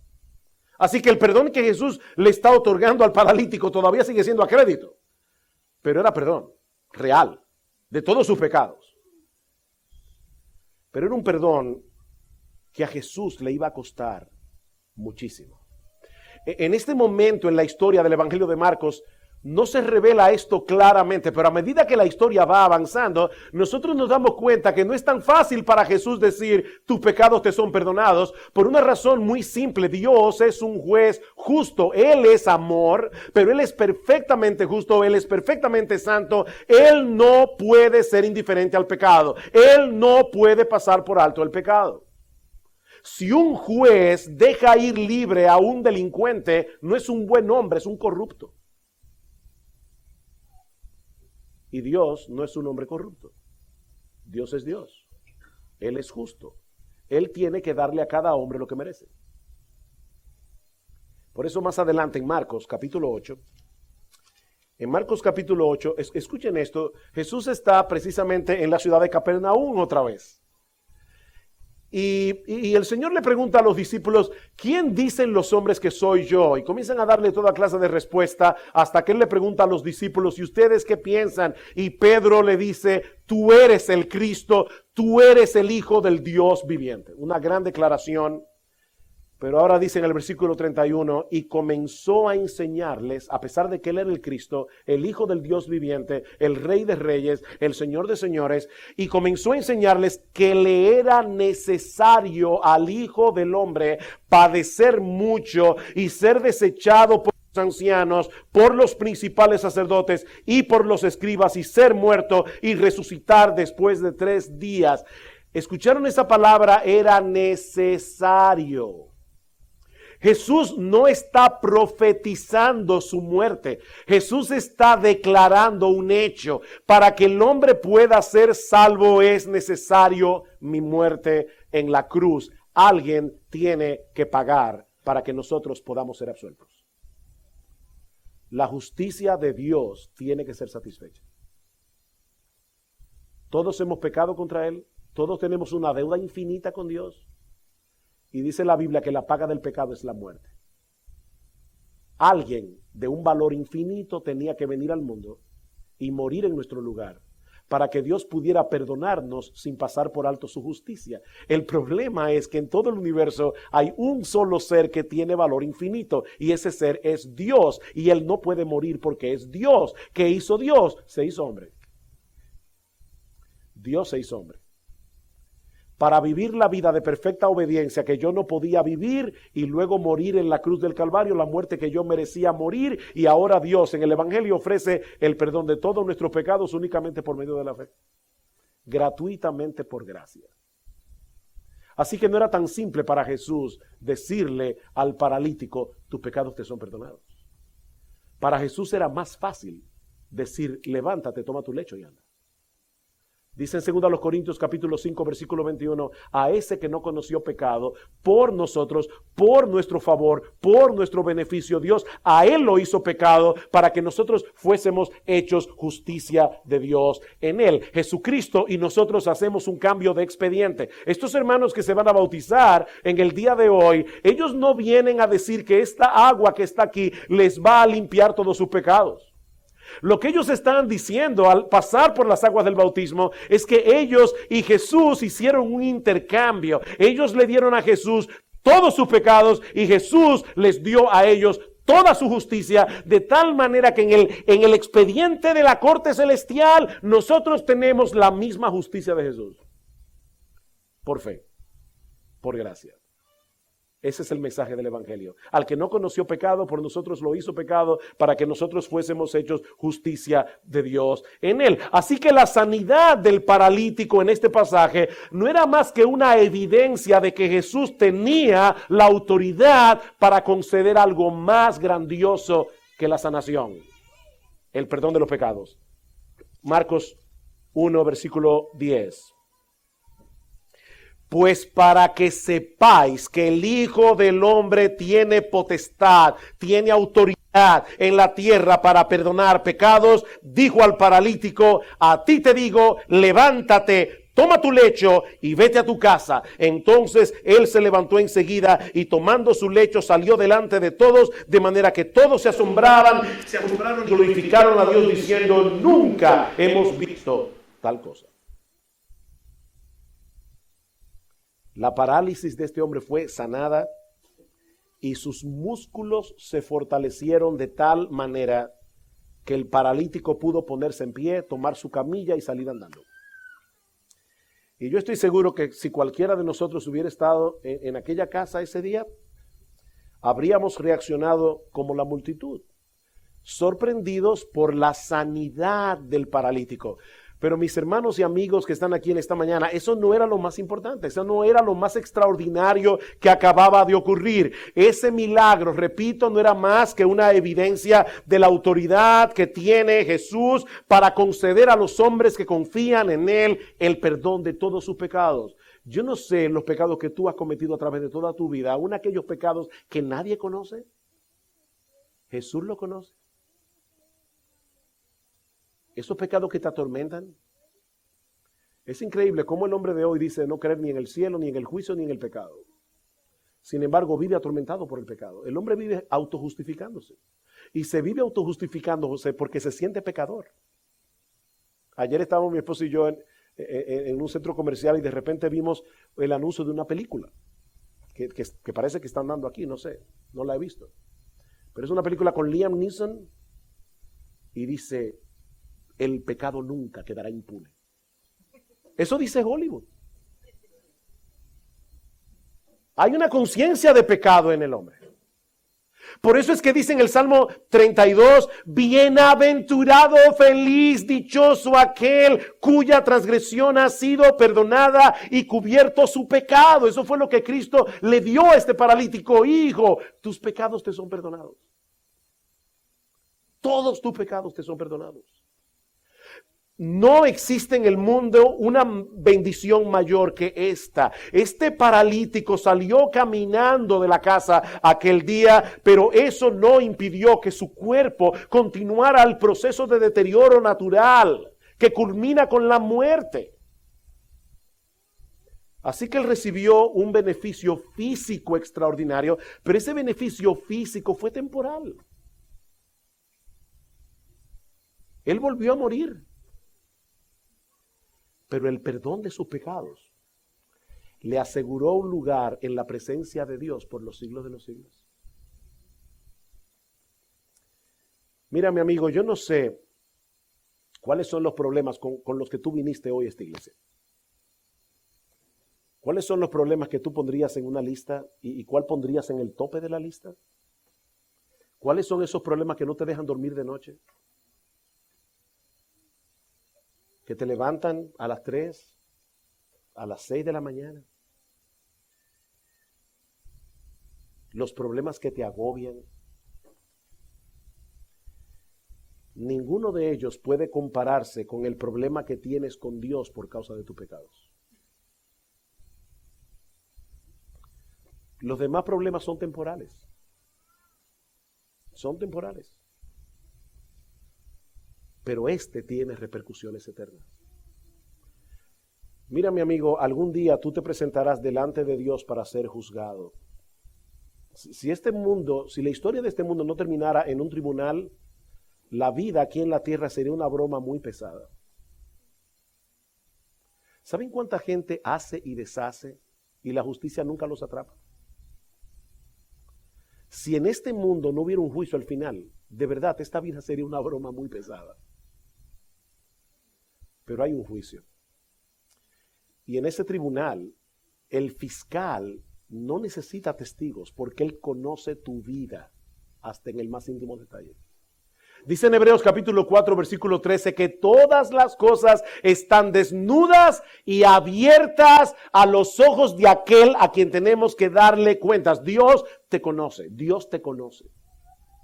Así que el perdón que Jesús le está otorgando al paralítico todavía sigue siendo a crédito. Pero era perdón real de todos sus pecados. Pero era un perdón que a Jesús le iba a costar muchísimo. En este momento en la historia del Evangelio de Marcos no se revela esto claramente, pero a medida que la historia va avanzando, nosotros nos damos cuenta que no es tan fácil para Jesús decir, tus pecados te son perdonados, por una razón muy simple. Dios es un juez justo, Él es amor, pero Él es perfectamente justo, Él es perfectamente santo, Él no puede ser indiferente al pecado, Él no puede pasar por alto el pecado. Si un juez deja ir libre a un delincuente, no es un buen hombre, es un corrupto. Y Dios no es un hombre corrupto. Dios es Dios. Él es justo. Él tiene que darle a cada hombre lo que merece. Por eso más adelante en Marcos capítulo 8, escuchen esto, Jesús está precisamente en la ciudad de Capernaum otra vez. Y el Señor le pregunta a los discípulos, ¿quién dicen los hombres que soy yo? Y comienzan a darle toda clase de respuesta hasta que Él le pregunta a los discípulos, ¿y ustedes qué piensan? Y Pedro le dice, tú eres el Cristo, tú eres el Hijo del Dios viviente. Una gran declaración. Pero ahora dice en el versículo 31, y comenzó a enseñarles, a pesar de que Él era el Cristo, el Hijo del Dios viviente, el Rey de Reyes, el Señor de Señores, y comenzó a enseñarles que le era necesario al Hijo del Hombre padecer mucho y ser desechado por los ancianos, por los principales sacerdotes y por los escribas, y ser muerto y resucitar después de 3 días. ¿Escucharon esa palabra? Era necesario. Jesús no está profetizando su muerte. Jesús está declarando un hecho. Para que el hombre pueda ser salvo es necesario mi muerte en la cruz. Alguien tiene que pagar para que nosotros podamos ser absueltos. La justicia de Dios tiene que ser satisfecha. Todos hemos pecado contra Él. Todos tenemos una deuda infinita con Dios. Y dice la Biblia que la paga del pecado es la muerte. Alguien de un valor infinito tenía que venir al mundo y morir en nuestro lugar para que Dios pudiera perdonarnos sin pasar por alto su justicia. El problema es que en todo el universo hay un solo ser que tiene valor infinito y ese ser es Dios y Él no puede morir porque es Dios. ¿Qué hizo Dios? Se hizo hombre. Dios se hizo hombre. Para vivir la vida de perfecta obediencia que yo no podía vivir y luego morir en la cruz del Calvario, la muerte que yo merecía morir, y ahora Dios en el Evangelio ofrece el perdón de todos nuestros pecados únicamente por medio de la fe, gratuitamente por gracia. Así que no era tan simple para Jesús decirle al paralítico, tus pecados te son perdonados. Para Jesús era más fácil decir, levántate, toma tu lecho y anda. Dice en 2 Corintios capítulo 5 versículo 21, a ese que no conoció pecado, por nosotros, por nuestro favor, por nuestro beneficio, Dios a Él lo hizo pecado para que nosotros fuésemos hechos justicia de Dios en Él. Jesucristo y nosotros hacemos un cambio de expediente. Estos hermanos que se van a bautizar en el día de hoy, ellos no vienen a decir que esta agua que está aquí les va a limpiar todos sus pecados. Lo que ellos están diciendo al pasar por las aguas del bautismo es que ellos y Jesús hicieron un intercambio. Ellos le dieron a Jesús todos sus pecados y Jesús les dio a ellos toda su justicia, de tal manera que en el expediente de la corte celestial nosotros tenemos la misma justicia de Jesús. Por fe, por gracia. Ese es el mensaje del Evangelio. Al que no conoció pecado, por nosotros lo hizo pecado para que nosotros fuésemos hechos justicia de Dios en Él. Así que la sanidad del paralítico en este pasaje no era más que una evidencia de que Jesús tenía la autoridad para conceder algo más grandioso que la sanación, el perdón de los pecados. Marcos 1, versículo 10. Pues para que sepáis que el Hijo del Hombre tiene potestad, tiene autoridad en la tierra para perdonar pecados, dijo al paralítico, a ti te digo, levántate, toma tu lecho y vete a tu casa. Entonces él se levantó enseguida y tomando su lecho salió delante de todos, de manera que todos se asombraron y glorificaron a Dios diciendo, nunca hemos visto tal cosa. La parálisis de este hombre fue sanada y sus músculos se fortalecieron de tal manera que el paralítico pudo ponerse en pie, tomar su camilla y salir andando. Y yo estoy seguro que si cualquiera de nosotros hubiera estado en aquella casa ese día, habríamos reaccionado como la multitud, sorprendidos por la sanidad del paralítico. Pero mis hermanos y amigos que están aquí en esta mañana, eso no era lo más importante, eso no era lo más extraordinario que acababa de ocurrir. Ese milagro, repito, no era más que una evidencia de la autoridad que tiene Jesús para conceder a los hombres que confían en Él el perdón de todos sus pecados. Yo no sé los pecados que tú has cometido a través de toda tu vida, aún aquellos pecados que nadie conoce. Jesús lo conoce. Esos pecados que te atormentan, Es increíble cómo el hombre de hoy dice no creer ni en el cielo, ni en el juicio, ni en el pecado. Sin embargo, vive atormentado por el pecado. El hombre vive autojustificándose. Y se vive autojustificándose porque se siente pecador. Ayer estábamos mi esposo y yo en un centro comercial y de repente vimos el anuncio de una película que parece que están dando aquí, no sé, no la he visto. Pero es una película con Liam Neeson y dice, el pecado nunca quedará impune. Eso dice Hollywood. Hay una conciencia de pecado en el hombre. Por eso es que dice en el Salmo 32, bienaventurado, feliz, dichoso aquel cuya transgresión ha sido perdonada y cubierto su pecado. Eso fue lo que Cristo le dio a este paralítico. Hijo, tus pecados te son perdonados. Todos tus pecados te son perdonados. No existe en el mundo una bendición mayor que esta. Este paralítico salió caminando de la casa aquel día, pero eso no impidió que su cuerpo continuara el proceso de deterioro natural que culmina con la muerte. Así que él recibió un beneficio físico extraordinario, pero ese beneficio físico fue temporal. Él volvió a morir. Pero el perdón de sus pecados le aseguró un lugar en la presencia de Dios por los siglos de los siglos. Mira, mi amigo, yo no sé cuáles son los problemas con los que tú viniste hoy a esta iglesia. ¿Cuáles son los problemas que tú pondrías en una lista y cuál pondrías en el tope de la lista? ¿Cuáles son esos problemas que no te dejan dormir de noche? Que te levantan a las 3, a las 6 de la mañana. Los problemas que te agobian. Ninguno de ellos puede compararse con el problema que tienes con Dios por causa de tus pecados. Los demás problemas son temporales. Son temporales. Pero este tiene repercusiones eternas. Mira, mi amigo, algún día tú te presentarás delante de Dios para ser juzgado. Si la historia de este mundo no terminara en un tribunal, la vida aquí en la tierra sería una broma muy pesada. ¿Saben cuánta gente hace y deshace y la justicia nunca los atrapa? Si en este mundo no hubiera un juicio al final, de verdad, esta vida sería una broma muy pesada. Pero hay un juicio. Y en ese tribunal, el fiscal no necesita testigos porque él conoce tu vida hasta en el más íntimo detalle. Dice en Hebreos capítulo 4, versículo 13, que todas las cosas están desnudas y abiertas a los ojos de aquel a quien tenemos que darle cuentas. Dios te conoce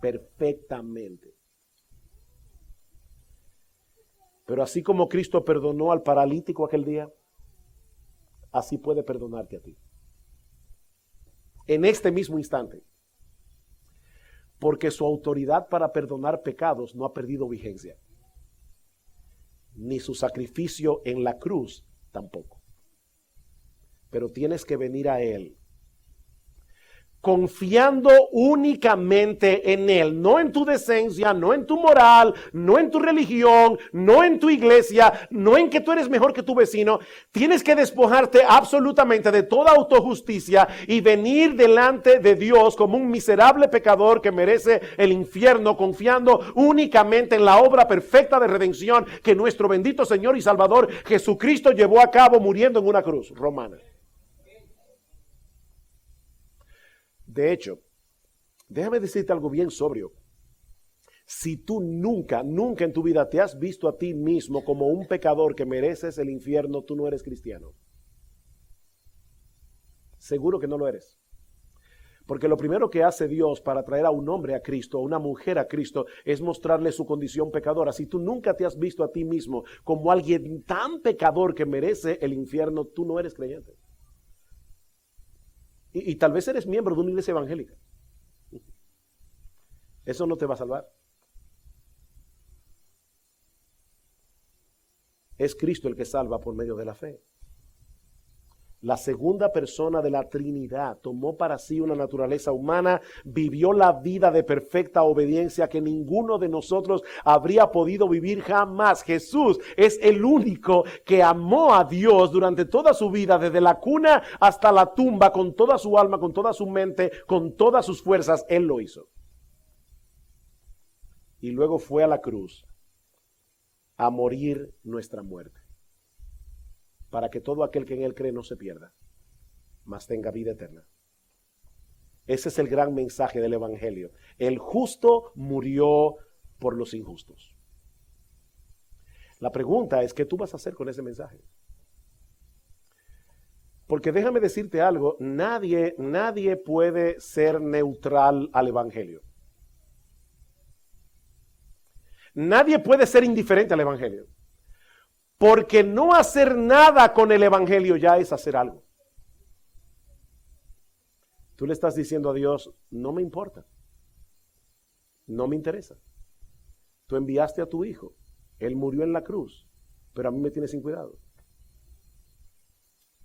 perfectamente. Pero así como Cristo perdonó al paralítico aquel día, así puede perdonarte a ti. En este mismo instante. Porque su autoridad para perdonar pecados no ha perdido vigencia. Ni su sacrificio en la cruz tampoco. Pero tienes que venir a Él confiando únicamente en Él, no en tu decencia, no en tu moral, no en tu religión, no en tu iglesia, no en que tú eres mejor que tu vecino. Tienes que despojarte absolutamente de toda autojusticia y venir delante de Dios como un miserable pecador que merece el infierno, confiando únicamente en la obra perfecta de redención que nuestro bendito Señor y Salvador Jesucristo llevó a cabo muriendo en una cruz romana. De hecho, déjame decirte algo bien sobrio. Si tú nunca en tu vida te has visto a ti mismo como un pecador que mereces el infierno, tú no eres cristiano. Seguro que no lo eres. Porque lo primero que hace Dios para traer a un hombre a Cristo, a una mujer a Cristo, es mostrarle su condición pecadora. Si tú nunca te has visto a ti mismo como alguien tan pecador que merece el infierno, tú no eres creyente. Y tal vez eres miembro de una iglesia evangélica. Eso no te va a salvar. Es Cristo el que salva por medio de la fe. La segunda persona de la Trinidad tomó para sí una naturaleza humana, vivió la vida de perfecta obediencia que ninguno de nosotros habría podido vivir jamás. Jesús es el único que amó a Dios durante toda su vida, desde la cuna hasta la tumba, con toda su alma, con toda su mente, con todas sus fuerzas. Él lo hizo. Y luego fue a la cruz a morir nuestra muerte, para que todo aquel que en él cree no se pierda, mas tenga vida eterna. Ese es el gran mensaje del evangelio. El justo murió por los injustos. La pregunta es, ¿qué tú vas a hacer con ese mensaje? Porque déjame decirte algo, nadie puede ser neutral al evangelio. Nadie puede ser indiferente al evangelio. Porque no hacer nada con el evangelio ya es hacer algo. Tú le estás diciendo a Dios, no me importa, no me interesa. Tú enviaste a tu hijo, él murió en la cruz, pero a mí me tiene sin cuidado.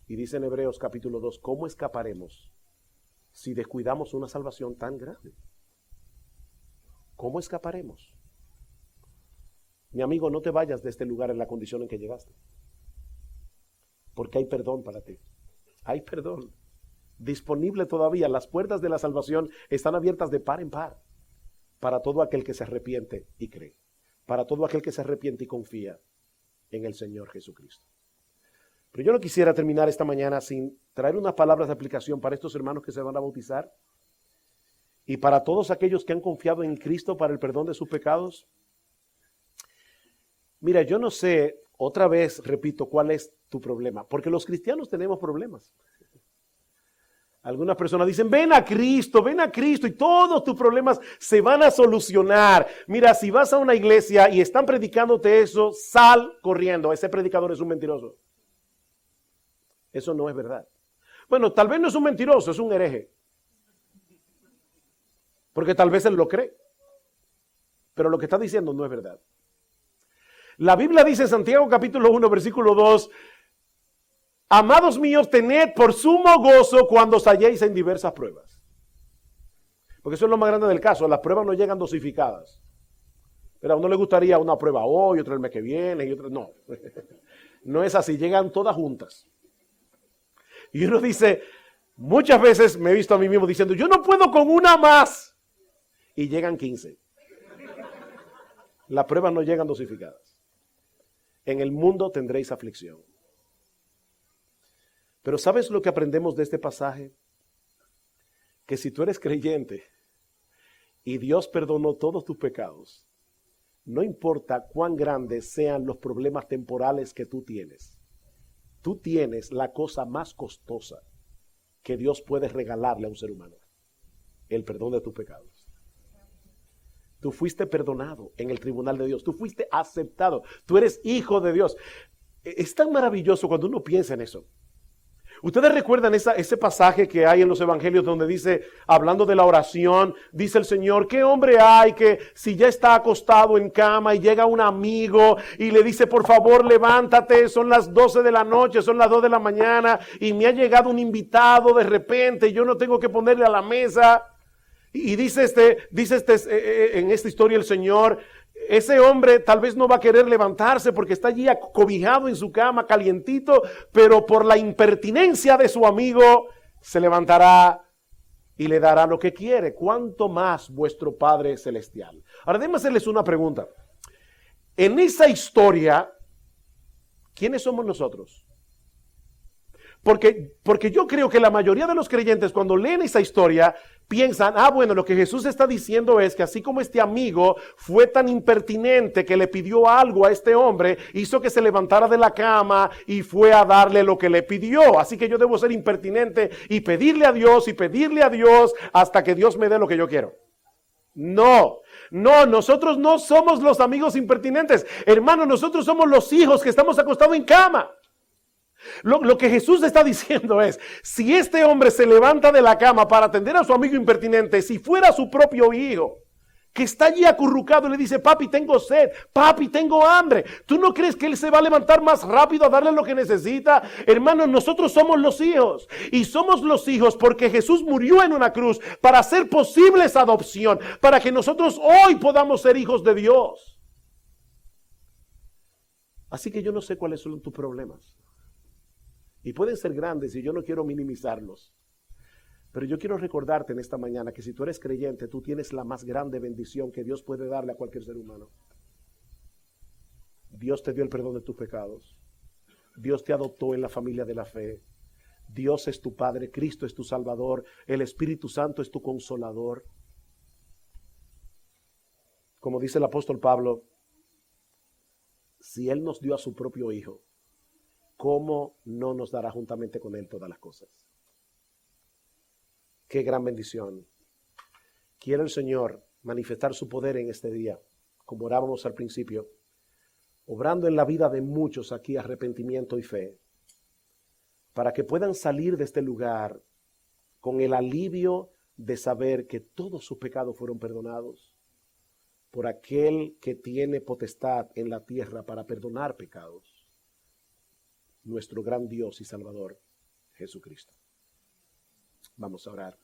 Y dice en Hebreos capítulo 2, ¿cómo escaparemos si descuidamos una salvación tan grande? ¿Cómo escaparemos? Mi amigo, no te vayas de este lugar en la condición en que llegaste. Porque hay perdón para ti. Hay perdón. Disponible todavía. Las puertas de la salvación están abiertas de par en par. Para todo aquel que se arrepiente y cree. Para todo aquel que se arrepiente y confía en el Señor Jesucristo. Pero yo no quisiera terminar esta mañana sin traer unas palabras de aplicación para estos hermanos que se van a bautizar. Y para todos aquellos que han confiado en Cristo para el perdón de sus pecados. Mira, yo no sé, otra vez repito, cuál es tu problema, porque los cristianos tenemos problemas. Algunas personas dicen, ven a Cristo y todos tus problemas se van a solucionar. Mira, si vas a una iglesia y están predicándote eso, sal corriendo, ese predicador es un mentiroso. Eso no es verdad. Bueno, tal vez no es un mentiroso, es un hereje. Porque tal vez él lo cree, pero lo que está diciendo no es verdad. La Biblia dice en Santiago capítulo 1 versículo 2, amados míos, tened por sumo gozo cuando os halléis en diversas pruebas. Porque eso es lo más grande del caso, las pruebas no llegan dosificadas. Pero a uno le gustaría una prueba hoy, otra el mes que viene, y otra no. No es así, llegan todas juntas. Y uno dice, muchas veces me he visto a mí mismo diciendo, yo no puedo con una más. Y llegan 15. Las pruebas no llegan dosificadas. En el mundo tendréis aflicción. Pero ¿sabes lo que aprendemos de este pasaje? Que si tú eres creyente y Dios perdonó todos tus pecados, no importa cuán grandes sean los problemas temporales que tú tienes la cosa más costosa que Dios puede regalarle a un ser humano, el perdón de tus pecados. Tú fuiste perdonado en el tribunal de Dios. Tú fuiste aceptado. Tú eres hijo de Dios. Es tan maravilloso cuando uno piensa en eso. Ustedes recuerdan ese pasaje que hay en los evangelios donde dice, hablando de la oración, dice el Señor, ¿qué hombre hay que si ya está acostado en cama y llega un amigo y le dice, por favor, levántate, son las 12 de la noche, son las 2 de la mañana y me ha llegado un invitado de repente, yo no tengo que ponerle a la mesa? Y dice en esta historia el Señor, ese hombre tal vez no va a querer levantarse porque está allí acobijado en su cama, calientito, pero por la impertinencia de su amigo se levantará y le dará lo que quiere. ¿Cuánto más vuestro Padre Celestial? Ahora déjenme hacerles una pregunta. En esa historia, ¿quiénes somos nosotros? Porque yo creo que la mayoría de los creyentes cuando leen esa historia piensan, bueno, lo que Jesús está diciendo es que así como este amigo fue tan impertinente que le pidió algo a este hombre, hizo que se levantara de la cama y fue a darle lo que le pidió. Así que yo debo ser impertinente y pedirle a Dios hasta que Dios me dé lo que yo quiero. No, nosotros no somos los amigos impertinentes. Hermano, nosotros somos los hijos que estamos acostados en cama. Lo que Jesús está diciendo es, si este hombre se levanta de la cama para atender a su amigo impertinente, si fuera su propio hijo, que está allí acurrucado y le dice, papi, tengo sed, papi, tengo hambre. ¿Tú no crees que él se va a levantar más rápido a darle lo que necesita? Hermanos, nosotros somos los hijos y somos los hijos porque Jesús murió en una cruz para hacer posible esa adopción, para que nosotros hoy podamos ser hijos de Dios. Así que yo no sé cuáles son tus problemas. Y pueden ser grandes y yo no quiero minimizarlos. Pero yo quiero recordarte en esta mañana que si tú eres creyente, tú tienes la más grande bendición que Dios puede darle a cualquier ser humano. Dios te dio el perdón de tus pecados. Dios te adoptó en la familia de la fe. Dios es tu Padre, Cristo es tu Salvador, el Espíritu Santo es tu Consolador. Como dice el apóstol Pablo, si Él nos dio a su propio Hijo, ¿cómo no nos dará juntamente con Él todas las cosas? Qué gran bendición. Quiere el Señor manifestar su poder en este día, como orábamos al principio, obrando en la vida de muchos aquí arrepentimiento y fe, para que puedan salir de este lugar con el alivio de saber que todos sus pecados fueron perdonados por aquel que tiene potestad en la tierra para perdonar pecados, nuestro gran Dios y Salvador, Jesucristo. Vamos a orar.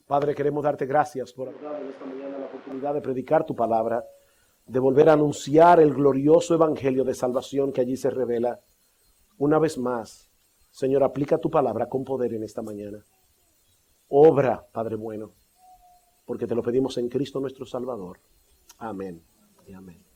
Padre, queremos darte gracias por darnos esta mañana la oportunidad de predicar tu palabra, de volver a anunciar el glorioso evangelio de salvación que allí se revela. Una vez más, Señor, aplica tu palabra con poder en esta mañana. Obra, Padre bueno, porque te lo pedimos en Cristo nuestro Salvador. Amén y amén.